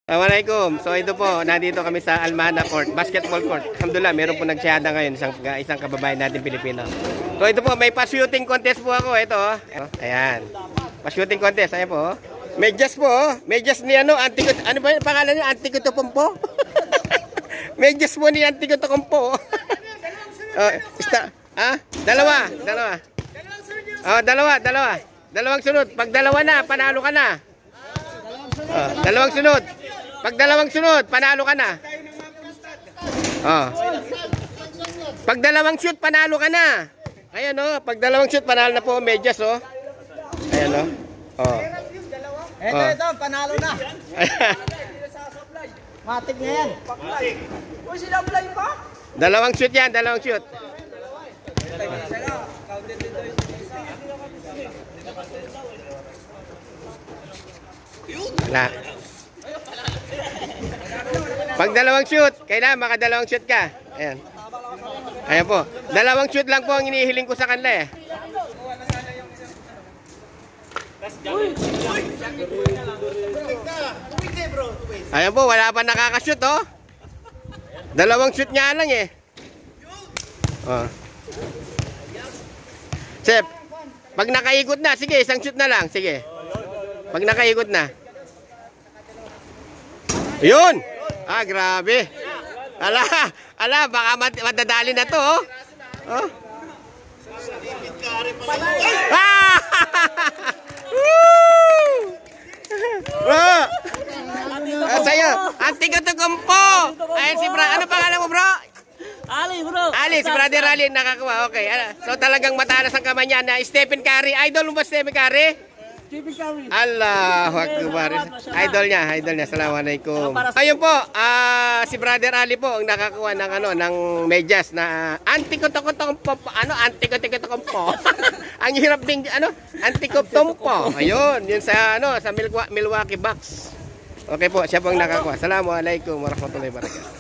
Assalamualaikum. So ito po, nandito kami sa Almana Court, basketball court. Alhamdulillah, meron po nagsyada ngayon, isang kababayan natin Pilipino. So ito po, may pa-shooting contest po ako. Ito, ayan. Pa-shooting contest, ayan po. Medyas po, medyas ni ano ba yung pangalan niya? Antikutukumpo? Medyas po ni Antikutukumpo. Dalawa. Dalawang sunod. Pag dalawa na, panalo ka na. Dalawang sunod. Pag dalawang sunod, panalo ka na. Pag dalawang shoot, panalo ka na. Ayan o, pag dalawang shoot, panalo na po, medyas o. Ayan o. Ito, panalo na. Matik na yan. Uy, sila play pa? Dalawang shoot yan, dalawang shoot. Wala. Pag dalawang shoot, kailangan makadalawang shoot ka. Ayan. Ayan po. Dalawang shoot lang po ang inihiling ko sa kanila eh. Ayan po, wala pa nakakashoot oh. Dalawang shoot nga lang eh. Sep, pag nakaikot na, sige, isang shoot na lang, sige. Pag nakaikot na. Yun! Grabe. Ala, baka madadali na to, oh. Sa'yo, Antikutukumpo. Ayan si bro. Ano pangalan mo, bro? Ali, bro. Ali, si brother Ali nakakuha. Okay. So talagang matalas ang kamay niya na Stephen Curry. Idol mo ba Stephen Curry? Stephen Curry. Allahu Akbar. Idol niya. Assalamualaikum. Ayun po, si brother Ali po ang nakakuha ng ng medyas na Antikutukumpo. Antikutukumpo. Ang hirap ding Antikutumpo. Ayun, yun sa sa Milwaukee Bucks. Okay po, siya po ang nakakuha. Assalamualaikum warahmatullahi wabarakatuh.